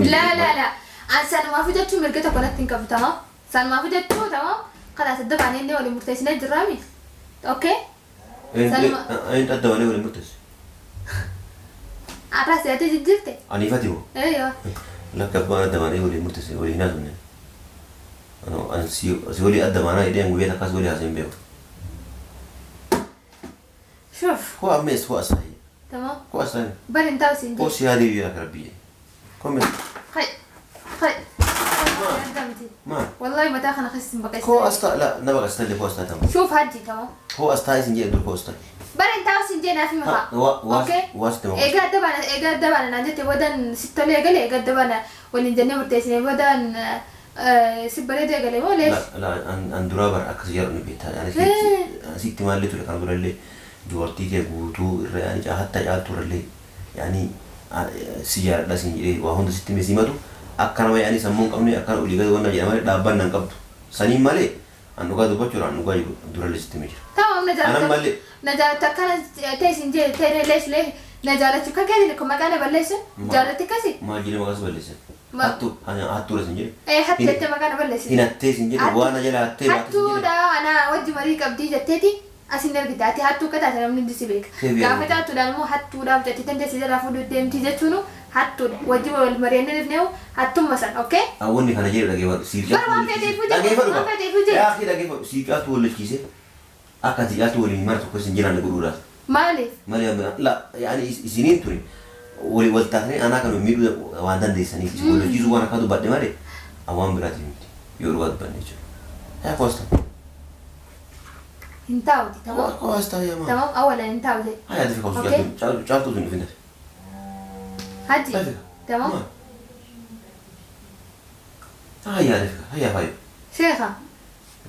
لا أنا ما في جاتو مرقته كنت تنكف تمام سان ما في جاتو تمام خلاص الدب عني إني ولا مرتسين الجرامي أوكي أنت الدواني ولا مرتس عرفت يا تيجي جلتي أنا فاتيو أيوه لا كبار الدواني ولا مرتس ولا هنا زمن أنا سيولي الدواني إذا نقول لك كاس ولا هزيم بيو شوف هو أميس هو أصلي تمام هو أصلي بل انت وسنجي هو سيادي يا ربي كم خي ما والله ما تاخذ خس بقى هو أصلا لا نبغى أستلي هو أصلا تمام شوف هدي تمام هو أصلا سنجي يدور هو أصلا بل انت وسنجي نافي مخا اوكي واس تمام إيه قد دبنا نجت ودن ستة ليه قال إيه قد دبنا والإنجنير مرتسين ودن سبرة ده قال ما ليش لا أن درابر أكثر نبيتها يعني سيت مالي تقول كانوا يقولوا لي جوارتي جابوتو يعني حتى جالتو رلي يعني سيارة لا سنجي وهون ست مسيماتو أكانوا يعني سمون كمني أكانوا اللي قالوا أنا جامعة دابان نقبض سنين مالي أنو قادو بتشور أنو قايو درالي ست ميجر تمام أنا مالي نجارة كان تيسنجي تيري ليش ليه نجارة شو كذي لكم ما كان بلشة جارتي كذي ما جيني ما قاس بلشة هاتو أنا هاتو رسنجي إيه حتى أنت ما كان بلشة هنا تيسنجي وانا جلا هاتي هاتو دا أنا وجه مريك أبدي جتتي أسينر بدأتي هاتو كذا أنا من دي بيك كافة هاتو دا مو هاتو دا بتأتي تنتي سيدا رافودو تيم تيجي تشونو هاتو وجه المريان نفنيو هاتو مثلا أوكي أولني كان جيل لقيه سيرجع لقيه يا أخي لقيه سيرجع ولا كيسة أكاد يأتي ولا يمارس كويس جيران يقولوا مالي لا يعني سنين تري والتاني أنا كانوا ميلو وعندنا دي سنين ولا جيزو وانا كادو بعد ماري أوام براتي يوروات بنيجو يا كوستا انتاودي تمام كوستا يا ما تمام أولا انتاودي هاي هذا في كوستا جالتو زين فينا هدي تمام هاي هذا هاي شيخة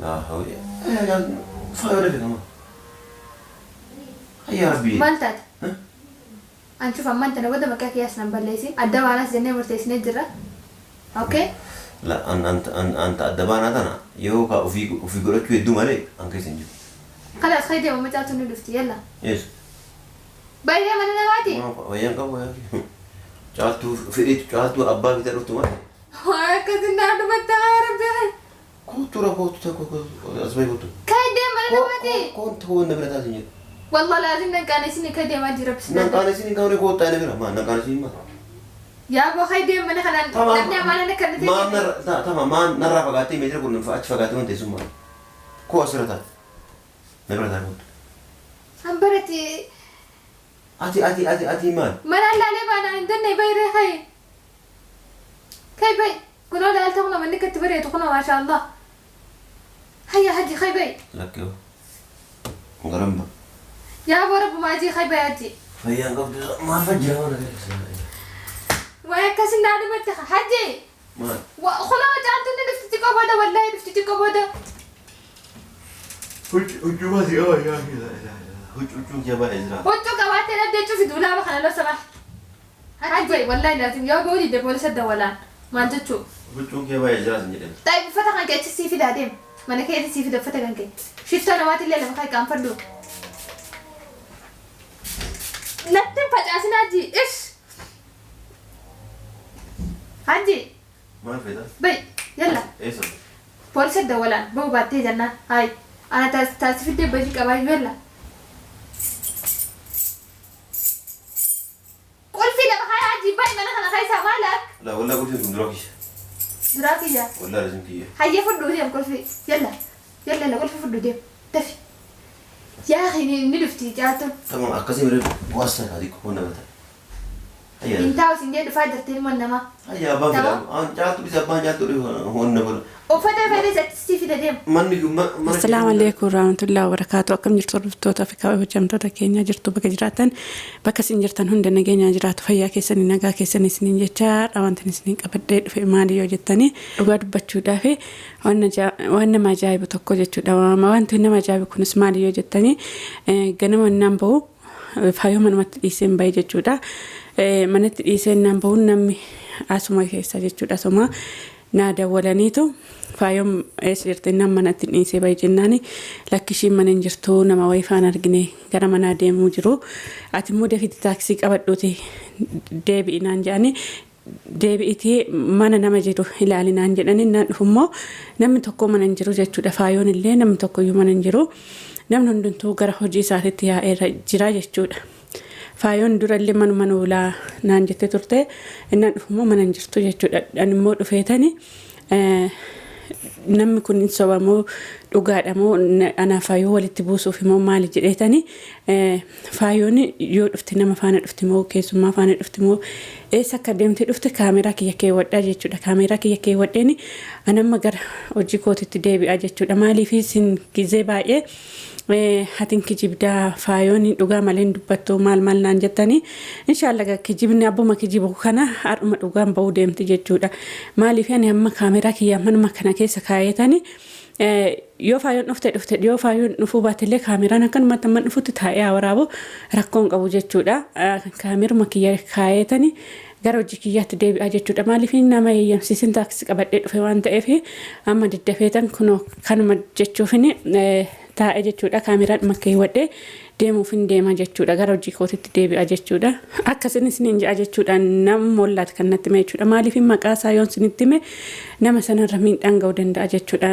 لا هو هاي فاير في كمان هاي ربي ما انتاد أنشوف أما أنت نقول ده مكاك ياسنا بليسي أدبا ناس جنة مرتسين جرا أوكي لا أنت أدبا ناتنا يوكا وفي قرأت يدوم عليه أنك يسنجو خلاص خيدي وما تعطوا ندفتي يلا يس بايرة من نواتي ما ويان كم ويان جالتو فريت جالتو أبا كده رحت ما هكذا نادو متعارف بهاي كوتو أسمعي كوتو كيدي من نواتي كنت هو النبرة تاسيني والله لازم نكانسيني كيدي ما جرب سنة نكانسيني كانوا يقول تاني فينا ما نكانسيني ما يا أبو خيدي من خلنا نبني أمانة نكرنتي ما نر تمام ما نرى فقاتي ميجر كنا فأش فقاتي من تسمع كو أسرتها نبرة تاني هم برتي أتي مان من الله لي بانا عندنا بايرة هاي كي باي كنا لا ألتقنا من نكت بري تقنا ما شاء الله هيا هدي خي باي لك يو غرامبا يا أبو رب ما أجي خي باي هدي هيا قبل ما فجر وانا ويا كاسين نادي متخ هدي ما وخلاص جاتني نفتي كبودا والله نفتي كبودا هجوماتي يا أخي لا هجوم جبل إزراء وانتو كواتي نبدأ تشوفي دولابة خلنا لو سمحت هدي والله لازم يا قولي ده بوليس الدولان ما انت تشوف هجوم جبل إزراء سنجدين طيب فتح عنك تسي في دادم ما انا كده تسي في دفتح عنك شفت انا واتي اللي لما خاي كان فردو نتم فجأة ناجي ايش هدي ما في ده بي يلا ايه صار بوليس الدولان بو باتي جنة هاي انا تاسفي دي بجيك اباي يلا قول في لما خاي هدي باي ما انا خاي سامالك لا ولا قلت لكم دراكيش دراكي جا ولا لازم كيه هيا فردو ديم قول في يلا قول في فردو ديم تفي يا أخي ندفتي جاتو تمام أكاسي مريض واسطة هذيك هنا بتاع هيا إنتاو سندي دفاع درتين من نما هيا بابا أنا جاتو بس أبان جاتو هنا بقول وفتح فيني زتستي في ديم السلام عليكم ورحمة الله وبركاته أكم جرتوا رفتوا في كوي وجمتوا كينيا جرتوا بكجراتن بكسين جرتن هند نجينا جراتوا فيا كيسني نجا كيسني سنين جتار أو أنت سنين قبل في مالي يوجدتني وقعد بتشودا في وأنا ما جاي بتوكل جتشودا وما أنت هنا ما جاي بكون اسمالي يوجدتني جنوا النامبو في يوم ما تيسين باي جتشودا ما نتيسين نامبو نامي أسمع كيسا جتشودا سما نادا ولا نيتو فايوم اسيرتنا منات نيسي باي جناني لكشي من جرتو نما ويفان ارغني غرا منا ديمو جرو اتمو دفي تاكسي قبدوتي ديبي نان جاني deebi'itii mana nama jiru ilaalinaan jedhanii naan dhufummoo namni tokko mana hin jiru jechuudha. Faayoon illee namni tokko iyyuu mana hin jiru. Namni hundumtuu gara hojii isaatiitti yaa'ee jira jechuudha. Faayoon durallee manuma ulaa naan jettee turte innaan dhufummoo mana hin jirtu jechuudha. Ani immoo dhufeetani namni kun sobamoo dhugaadhamoo ana faayoo walitti buusuuf immoo maali jedheetani faayoon yoo dhufti nama faana dhufti moo keessummaa faana dhufti moo eessa akka deemtee dhufte kaameraa kiyya keewwadhaa jechuudha. Kaameraa kiyya keewwadheeni anamma gara hojii kootitti deebi'aa jechuudha. Maaliif isin gizee baay'ee hatin kijibdaa faayoon dhugaa malee dubbattu maal naan jettanii inshallah kijibni abbuma kijibu kana har'uma dhugaan ba'uu deemti jechuudha. Maaliif ani amma kaameraa kiyya manuma kana keessa kaayetani yoo faayoon dhufte yoo faayoon dhufuu baatellee kaameraan akkanumatti amma dhufutti taa'ee waraabu rakkoon qabu jechuudha. Kaameruma kiyya kaayetani gara hojii kiyyaatti deebi'aa jechuudha. Maaliif nama eeyyamsiisin taaksii qabadhee dhufe waan ta'eef amma diddafeetan kunoo kanuma jechuufini taa'ee jechuudha. Kaameraan makkeewwadhee deemuuf hin deema jechuudha. Gara hojii kootitti deebi'aa jechuudha. Akkasinis ni ja'a jechuudha. Nama mollaati kan natti hime jechuudha. Maaliif maqaa isaa yoon sinitti hime nama sanarra miidhaan ga'uu danda'a jechuudha.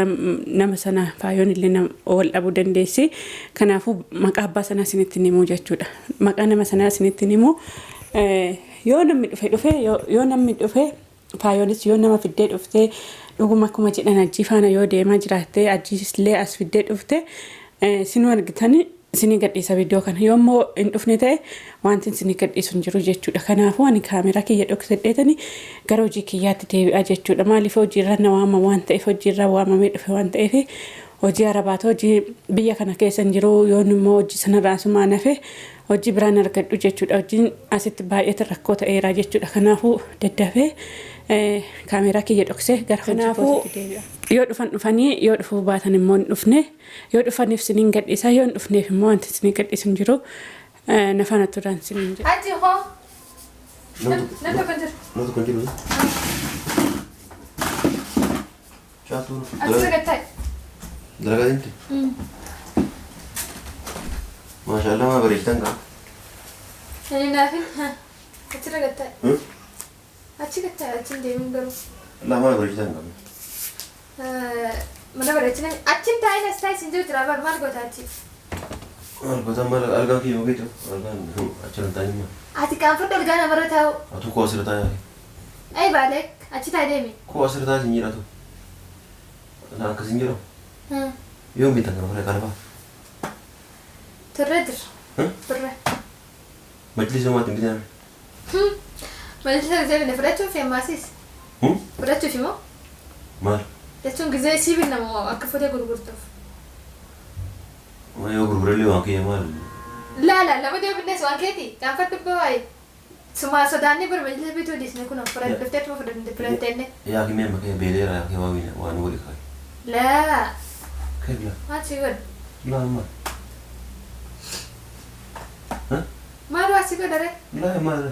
Nama sana faayoon illee nama wal dhabuu dandeessi. Kanaafuu maqaa abbaa sanaa sinitti himuu jechuudha. Maqaa nama sanaa sinitti himuu yoo namni dhufe yoo namni dhufe faayoonis yoo nama fiddee dhuftee dhuguma akkuma jedhan ajjii faana yoo deemaa jiraattee ajjiisillee as fiddee dhufte sinuu argitanii sinii gadhiisa viidiyoo kana yoommoo hin dhufne ta'e wanti sinii gadhiisu hin jiru jechuudha. Kanaafuu ani kaameraa kiyya dhoksadheetanii gara hojii kiyyaatti deebi'aa jechuudha. Maaliif hojiirra na waama waan ta'eef hojiirra waamamee dhufe waan ta'eef hojii arabaata hojii biyya kana keessa hin jiru yoon immoo hojii sanarraa asumaa nafe hojii biraan argadhu jechuudha. Hojiin asitti baay'ee rakkoo ta'eera jechuudha. Kanaafuu daddafee kaameraa kiyya dhoksee gara hojii kootitti deebi'a. Yoo dhufanii yoo dhufuu baatan immoo hin dhufne yoo dhufaniif siniin gadhiisa yoo hin dhufneef immoo wanti sinii gadhiisu hin jiru na faana turaan siniin jedha. Achi hoo? Namni kan jiru. Namni kan jiru. Chaatu. Asirra gattaa. Dalagaa dinti. Maashaallah maa bareeddan qaba. Ani naafin achirra gattaa. Achi gattaa achiin deemuun garuu. Lama bareeddan qaba. Mana bareechina achiin taa'in as taa'is hin jiru jira bar maal goota achi. Maal goota maal argaan kiyya ogeetu argaan achirra taa'in maal. Ati qaanfadhu argaa namarra taa'u. Atu koo asirra taa'e. Ay baaleek achi taa'e deemi. Koo asirra taa'e sin jiraatu. Naan akkas hin jiru. Yoom bitan kana fara kana faa. Turre jira. Turre. Majlisa maatiin bitan. Majlisa deemine fudhachuuf yemmaasis. Fudhachuuf immoo. Maal? Jechuun gizee sibiil nama akka fudhee gurgurtuuf. Yoo gurgurallee waan kiyya maal? Lama deebinnes waan keeti qaanfadhu baay'ee. Suma sodaanni bar majlisa bituu dhiisne kun fudhatteetuma fudhattenne. Yaa kimee makee beeleera yaa kee waan wali kaayi. Laa. Kee laa. Maal si godhu? Laa maal? Maal waa si godhare? Laa maal?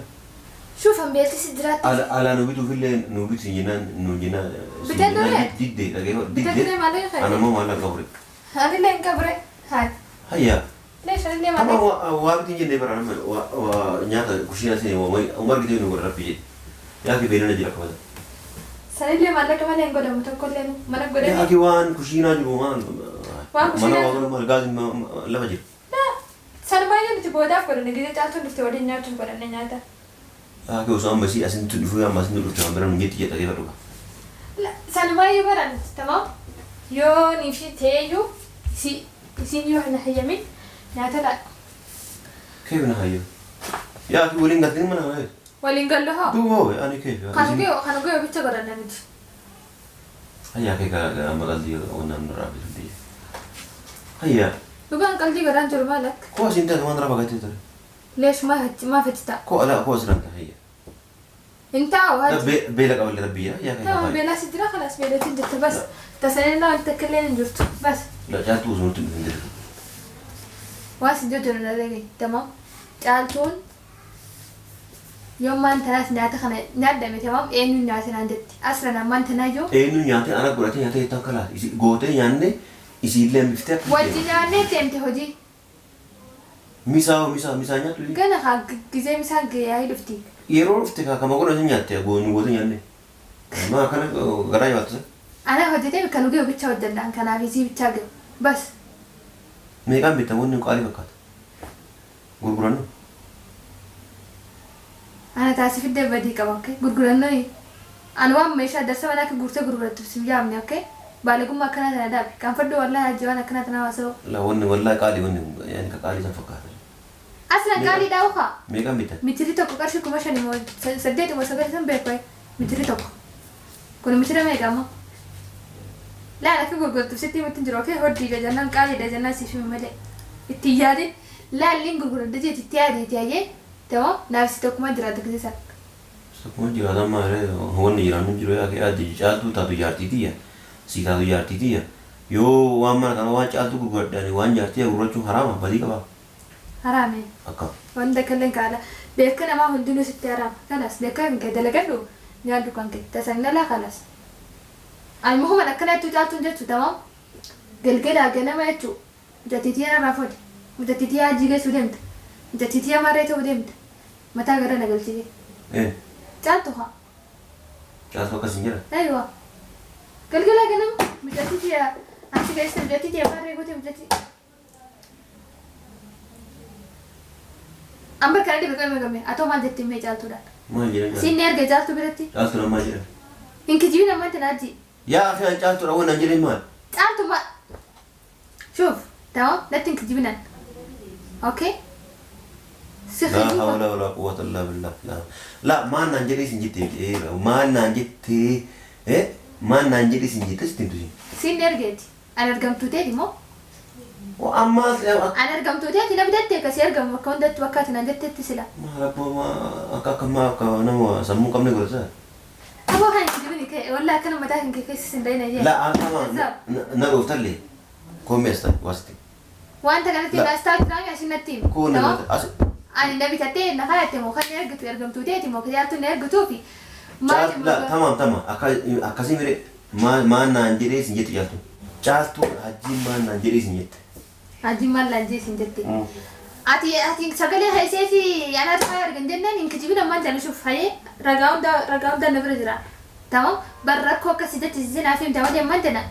Shuuf hambeetti si jiraatti. Alaa nu bituufillee nu bitu nu jinaan. Bitan dure? Diddee dhagee Bitan dure maallaqa fayyadamu? Anammoo maallaqa qabure. Anillee hin qabre. Haa. Hayyaa. Leeshanillee Amma maallaqa. waa bitiin jennee bara nyaata kushiina seenee umar gitee nu godha rabbi jedhe. Yaa kee beelana jira qabata. Sanillee maallaqa malee hin godhamu tokkollee mana godhanii. Yaa kee waan kushiinaa jiru waan. Waan kushiinaa jiru. Mana waa gaazin lafa jiru. Sanumaayyaa nuti boodaaf godhanne gizee caaltuun dhufte waliin nyaachuuf godhanne nyaata. Yaa kee osoo ammasii asintu dhufuu yaa ammasii dhufte waan bira nu jetti jedha dhagee fadhuudha. Sanumaayyaa baran tamaam yoo niifii ta'eeyyuu isiin yoo hin hayyamin nyaata laadha. Keef na hayyo. Yaa kee waliin galtanii mana hayyo. Waliin gallu haa? Duuba hoo ani keef. Kan ogee bicha godhanne nuti. Hayyaa kee amma qalbii onnaan nurraa bitu biyya. Hayyaa. Dhugaan qalbii godhaan jiru maal akka? Koo asiin ta'e waan rabaa gattee ture. Leesh maaf itti ta'a? Koo alaa koo asirraan ta'e hayyaa. Hin taa'u haati. Beela qaballee rabbi yaa kee. Nama beelaa si jira kanas beelatiin jirtu bas. Tasanillee wanti akka illee hin jirtu bas. Caaltuu osoo nuti hin jiru. Waan si jirtu nu dhagee tamaam caaltuun yoo maantanaas nyaata kana nyaadame tamaam eenyuun nyaate naan jetti asra namaan tanaa yoo. Eenyuun nyaate ana godhatee nyaatee jettan kalaa gootee nyaanne isiillee biftee akka. Wajji nyaannee deemte hojii. Misaa nyaatu. Gana haa gizee misaan gayyaa dhufti. Yeroo ufti kama kuna nyaatte goonu goota nyaanne. Ma kana garaa nyaattu. Ana hojjetee kan uge bicha hojjedhaan kanaaf isii bicha gahu. Bas. Meeqaan bitamuun qaali fakkaata. Gurgurannu. Ana taasifidde badii qaba okay gurgurannoo. Ana waan meeshaa darsa wala akka gurtee gurgurattu simjaamne okay. Baalagummaa akkanaa tana daabe. Kan fadhu wallahi hajji waan akkanaa tana waasoo. La wanni wallahi qaali wanni yaani ka qaali san fakkaata. Aslan qaali daawuka. Meeqaan bitan? Mitiri tokko qarshii 5,000 moo 8 moo 9 san beekoy. Mitiri tokko. Kun mitira meeqama? La la akka gurgurattu sitti mutin jiro okay hoddi ga jannan qaali da jannan sifi male. Itti yaade la lin gurguradde jeeti itti yaade itti yaade. Tawo naafsi tokkuma jiraata kisa. Tokkuma jiraata maare wanni jiraannu jiro yaa addi caaltu taatu jaartiitiya. Si taatu jaartiitiya. Yoo waan mana kana waan caaltu gurguraddaani waan jaartiya gurgurachuun haraama badii qaba. Haraame. Akka. Wanda kalleen kaala. Beekka namaa hundinuu sitti haraama. Kanas beekka kan kee dalagadhu nyaaddu kan kee tasagnalaa kanas. Ani muhuma akkanaatti caaltuun jechu tamam. Galgala ganama jechu. Mujatitiya irraa foode. Mujatitiya hajii geessuu deemta. Mujatitiya marree ta'uu deemta. Mataa gara nagalchite. Caaltu haa. Caaltu akkasiin jira. Aywa. Galgala ganama mujatitiya achi geesse mujatitiya marree goote mujatitiya. Ambar kana di beekame game atau maal jettee mee caaltuudha. Maal jedhan? Sinni erga caaltu biratti. Caaltu nama jedhan. Hinkijibi namaan tanaaji. Yaa akhi caaltuudha waan jedhan maal? Caaltu ma. Shuf, tamam, latti hinkijibinan. Okay? لا حول ولا قوة إلا بالله لا ما نانجلي سنجتي ما نانجتي ما نانجلي سنجتي ستنتوجي سين نرجعتي أنا رجعت تودي مو وأما أنا رجعت تودي أنا بدأت كسر رجع مكان ده وقت أنا بدأت تسلا ما رب ما كم كنا سمو كم نقول سا أبو هاي تجيبني كي ولا كانوا متاهن كي كيس سندين أجي لا أنا نروح تلي كم يستوي واسطي وأنت كانت تلاستاك تراني عشان نتيم كون أنا نبي تتين نخلت مو خلني أرجع ترجم تودي مو كده أتون أرجع توفي لا تمام أكاسي مري ما نانجلي سنجتي جالتو جالتو هجي ما نانجلي سنجت هجي ما نانجلي سنجتي أتي سجله هاي سيسي أنا أتخيل جندنا إنك تجيبنا ما أنت نشوف هاي رجعون ده نبرزرا تمام بركو كسيدت الزين عارفين تمام ما أنتنا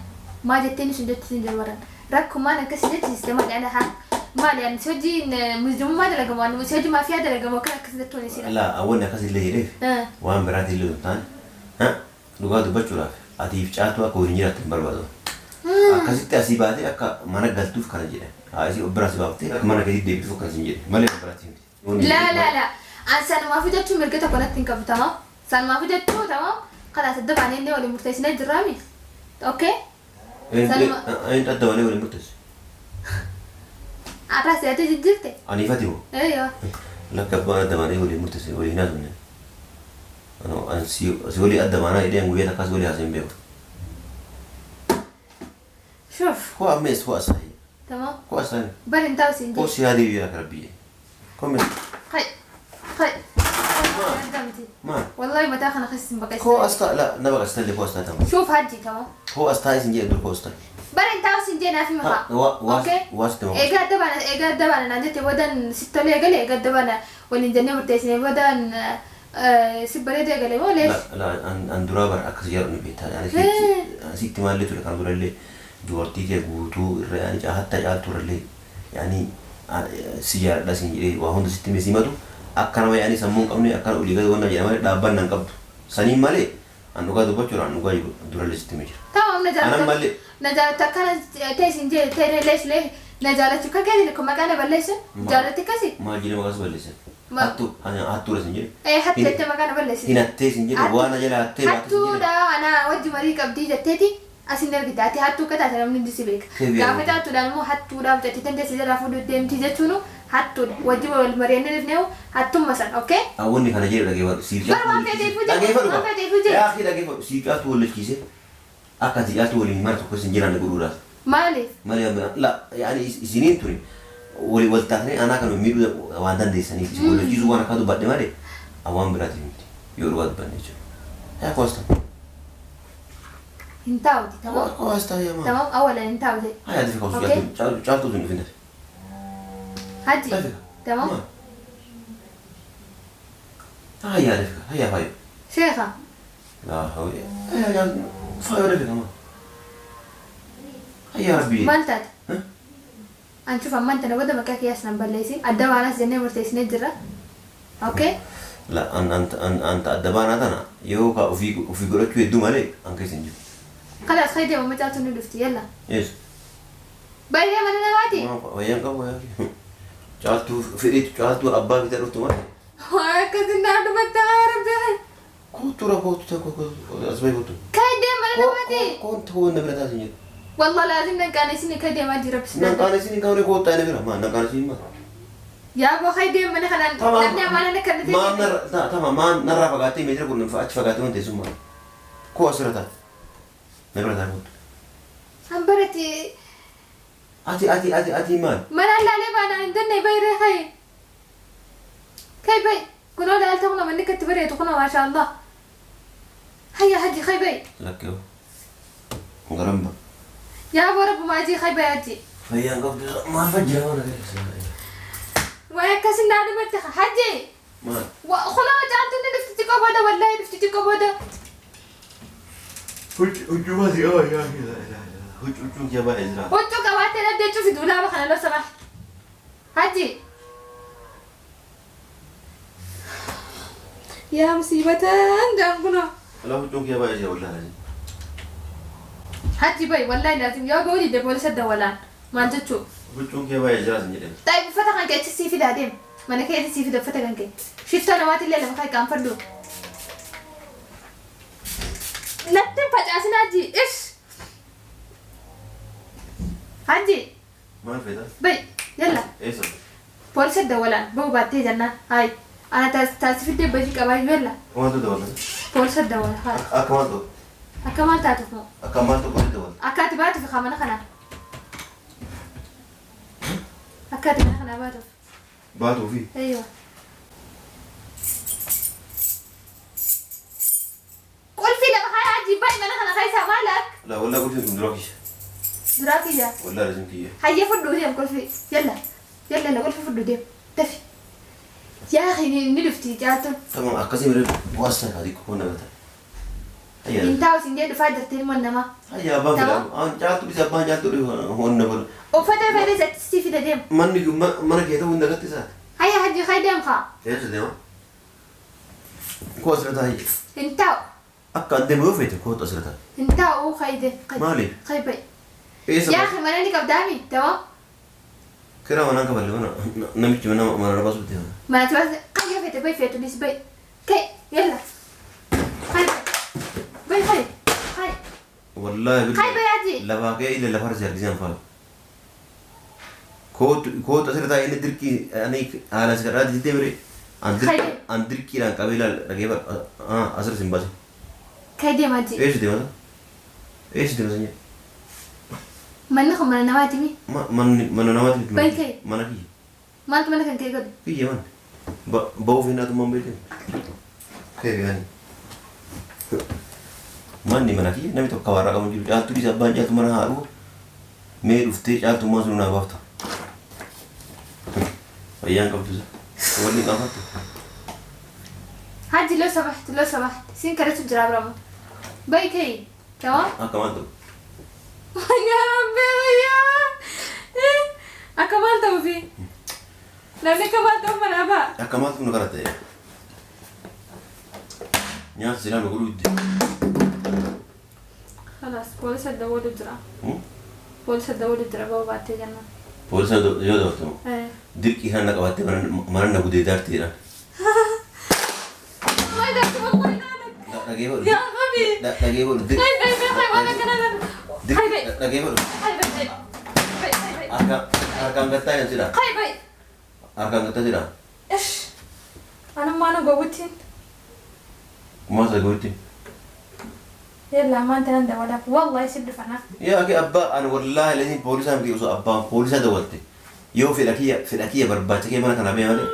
ما جتني سنجت سنجوران ركو ما نكسيدت الزين أنا ها ما يعني سوجي مزدوم ما دلقة ما سوجي ما فيها دلقة ما كنا كسيدت توني سيرا لا أول نكسي اللي يريف وان براتي اللي تان ها لقاد بتشوف أتيف شاتوا كورنيرة تنبربادو أكاسيت أسيباتي أكا ما نقدتوف كنا جدا هاي براسي بابتي أكا ما نقدي ديبتو كنا سنجد ما لي براتي لا أنا ما في جاتو مرقتها كنا تنكف تمام سان ما في جاتو تمام خلاص الدب عنيني ولا مرتسين درامي أوكي أنت الدواني ولا مرتس أراس يا تجي جلتي أنا فاتيو أيوه لا كبار الدواني ولا مرتس ولا هنا زمن أنا سيولي الدواني إيدي أنغوية تكاس ولا هزيم بيو شوف هو أميس هو أصحي تمام هو أصحي بل انت وسنجي هو سيادي وياك ربي كم خي ما والله ما تاخنا خس بقى هو أستا لا نبغى أستلي هو أستا تمام شوف هدي تمام هو أستا سنجي أدور هو أستا بل انت وسنجي أنا في مخا أوكي واسطة إيجاد دبنا نادت ودن ستة قال إيجاد دبنا والإنجنير مرتسين ودن سبري ده قال ما ليش لا أن درابر أكثر من بيتها يعني سيكتي مالي تقول كانوا يقولوا لي جوارتي كي بوتو يعني حتى جال تقول لي يعني سيارة لا سنجي وهم ستة مسيماتو akkanaa yaani sammuun qabne akkana olii gadi wanna jedhama dhaabban nan qabdu saniin malee anu gadi gochuudhaan nu gadi durallee sitti mijira. Tamam Anan malee. Najaalata akkana teessin jee teeree leeslee najaalachuu kan gadi ko maqaan balleessan jaalatti kasi. Maal jedhee maqas balleessan. Hattuudha sin jedhe. Hattu jettee maqaan balleessan. Hinattee sin jedhe waan ajala hattee baate sin jedhe. Hattuudha ana wajji marii qabdii jetteeti. Asin ergite ati hattuu akka taate namni disi beeka. Gaafa taatuudhaan immoo hattuudhaaf jettee dandeessee jalaa fuudhuu deemti jechuun hattuudha. Wajji wal mari'annee dhufnee hattumma san ookee. Awwanni kana jedhe dhageeffadhu siiqaa. Bara waan feeteef hojii. Yaa akhi dhageeffadhu siiqaatu walichiise akka siiqaatu waliin mara tokko isin jiran godhuudhaaf. Maaliif? Maaliif la yaani isiniin turi wal taatanii anaa kan miidhuu waan dandeessaniif isin walichiisuu waan akkaatu badhe malee awwaan biraatiif miti yoo dhugaa dubbanne jechuudha. Yaa koosta. Hintauti, tamam? Koosta yaa maa. Tamam, awalan hintauti. Haa yaa dafika caaltuu sun dhufin. Haji. Tamam? هيا لك هيا فايو شيخة لا هو هيا فايو لك كمان هيا ربي مالتات أنشوف أما أنت لو بدأ مكاك ياسنا بليسي أدوا على زنة مرتسنة جرا أوكي لا أنت أدبان أنا يوكا وفي قرأت يدوم عليك أنك سنجي خلاص خيدي وما تعطوني دفتي يلا يس بايدي ما أنا واتي ما ويان كم ويان جالتو فريت جالتو أبا في تروح تمر وهكذا نادو بتعرف بهاي كوتو أسمعي كوتو خيدي ما أنا واتي كنت هو النبرة تاني والله لازم نكانسيني خيدي ما دي ربس نكانسيني كانوا كوتا النبرة ما نكانسيني ما يا أبو خيدي ما نخلنا نبني أمانة نكرنتي ما نر تمام ما نرى فقاتي ميجر كنا فأش فقاتي وانت سوما كو أسرة نبرة تاني أمبرتي أتي مان ما أنا لا ليه أنا عندنا بايرة هاي كاي باي كنا لا تقولنا من نكت بري تقولنا ما شاء الله هيا هدي خاي باي لك يو غرامبا يا أبو رب ما أجي خاي باي أجي هيا قبل ما فجر وانا ويكسر نادي متخ حجي ما وخلاص جاتني نفتي كبودا والله نفتي كبودا هجوماتي يا لا هجوم يا بقى إزرا وانتو كواتي نبدأ تشوفي دولابة خلنا لو سمحت حجي يا مصيبة جانبنا لا هجوم يا بقى إزرا والله لازم حجي باي والله لازم يا قولي ده بوليس الدولان ما انت تشوف هجوم يا بقى إزرا سنجدين طيب فتح عنك تسي في دادم ما انا كده تسي في ده فتح عنك شفت انا وقت الليله ما خاي كان فردو لا تنفع اسناجي ايش حجي ما في ده باي يلا إيش بوليس الدولان بو باتي جنة هاي انا تاسفي دي بجي كباي يلا كمان تو دولة بوليس الدولان هاي كمان تو أكمل تعرفه كمان تو كمان دولة أكاتبات في خامنة خنا أكاتبات خنا باتو باتو فيه أيوة قول في لما هاي عجي باي من خنا خايسة مالك لا ولا قلت لكم دراكش دراكي يا ولا لازم تيجي هيا فردو ديم قول في يلا يلا قول في فردو ديم تفي يا أخي نلفتي جاتو تمام أكاسي مريب واسطة هذيك هون بتاع هيا انتاو سندي دفاجر تلمون نما هيا بان كده أنا جاتو بس أبان جاتو هون نبل وفتح فيري زت ستيفي ده ديم من كده هون دكتور سات هيا هدي خاي ديم خا ايش ده كوس رتا هي انتاو أكاد دم وفيت كوت أسرتها انتاو خاي دي مالي خاي باي إيش يا أخي ما نلقى قدامي تمام كده وانا قبل وانا نمشي من ما انا بس بدي ما تبغى قاعد في تبي في تبي سبي كي يلا هاي باي هاي والله هاي باي عادي لا باقي الا لفرز يرجعن فاهم كوت أسرتها إن دركي أنا على سكرات دي تمري عن دركي لان قبيلة رجيبة أسر سنباسي كيدي ما تجي إيش دي مثلا إيش دي مثلا منكم من النواتي مي من نواتي باي كي من كي مالك من كان كي قد كي يمان باو فينا تمام بيتين كي يعني ماني من كي نبي تكوارا كم جيل جال تري سبان جال تمنا هارو مير ufte جال تما سلونا بافتا أيام كم تزا ولي كم فاتو هادي لو سمحت سين كرت الجراب رامو باي كي تمام كمان تو يا ربي يا أكمل توفي لأني كمل توفي من أبا كمان تو نكرت ناس زين نقولوا خلاص بوليس الدول الجراب بوليس الدول الجراب بابا باتي جنة بوليس يا دوستو ديركي هنا كواتي من نقول دار تيرا ما يدك والله لا جيبه يا غبي لا جيبه دير هاي وانا كنا دير لا جيبه أركان كتا يا تيرا هاي أركان كتا تيرا إيش أنا ما قوتين ما سأقولتي يلا ما أنت عند ولا والله يسيب فنا يا أخي أبا أنا والله لازم بوليس أمريكي وصو أبا بوليس دولتي يو في الأكية برباتك كي ما أنا كان أبي مالي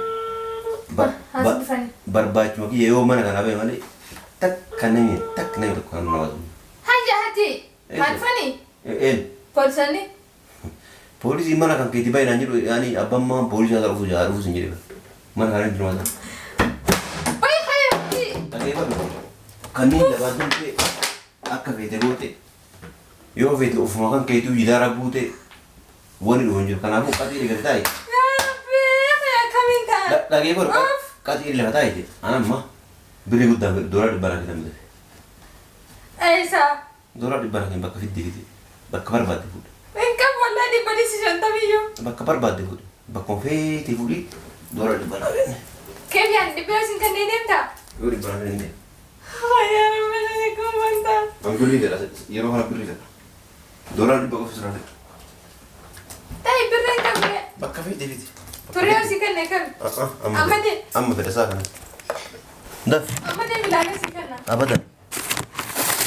برباتك مكي يو ما أنا كان أبي مالي تك كنمي تكون نواز هاجي كان فني إيه بوليسني بوليس ما أنا كان كي تبين أنجلو يعني أبا ما بوليس هذا رفوج سنجري ما أنا كان أنجلو هذا باي خير Lagi baru. Kani lepas tu akka fete bote. Yo fete ufumakan kayak itu jidara bote. Wani donjo kana aku kati ile gatai. Ya Rabbi, ya kaminta. Lagi baru kati ile gatai je. Anak mah beri gudang dolar di barang kita mesti. Aisa. Dolar di barang yang bakal fit dikit. Bakal berbat dikit. Engkau malah di badi si jantai yo. Bakal berbat dikit. Bakal fit dikit. Dolar di barang ini. Kalian di belas kan dia tak? Yo di barang ini. Ya Rabbi, ni kumanta. Ambil ini dah. Ya orang ambil ini. Dolar di bakal fit serang. Tapi berat kan dia. Bakal fit dikit. Turiau sih kan nekam. Amma beda sah kan. Dah. Amma dia bilang sih kan. Abadan.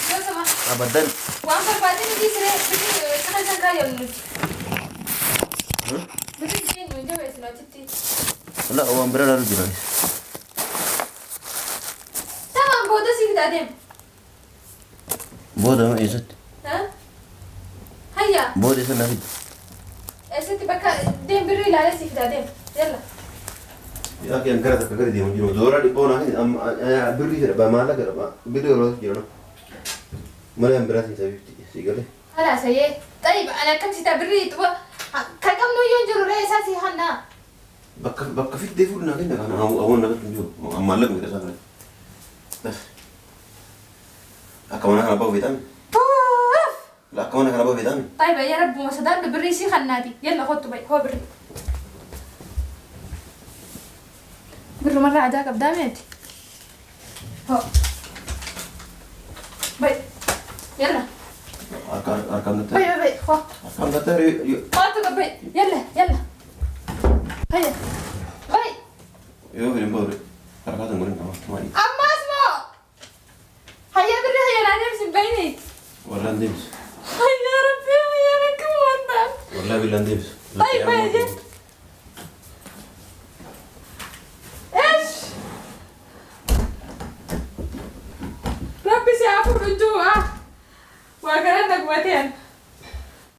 Yo sama. Abadan. Wang berbadi ni sih, betul kan sangat yang ni. Betul sih ni jauh esok nanti. Lah orang berada di mana? Tamam bodoh sih kita dem. Bodoh mah isat. Hah? Hayya. Bodoh isat nabi. Esok tiba dem beri lari sih kita dem. Yalla. Ya kian kerja tak kerja dia mungkin dolar di bawah ni beri tidak bamalah kerja beri orang kira no. Mana yang berat sih sih kali. Alah saya. Tapi anak kan kita beri itu. Kakak nu yang juru rasa sih Hana. Bakka fit deh pun nak ni kan awak nak tunjuk amalan kita sana. Akamana apa vitamin? Lah akamana apa vitamin? طيب يا رب وصدام ببري سي خنادي يلا خد بي هو بري بري مرة عداك قدامي انت هو بي يلا Arkam nanti. بي هو Arkam nanti. خاطر بي يلا يلا هيا بي Yo film baru. Arkam tu mungkin kamu mari. أما اسمع هيا بري هيا لا نمسك بيني Wallan dims. يا ربي يا ركب وانت Wallah bilan dims. طيب هيا ايش ربي سيعفو الرجوع وأكرتك واتين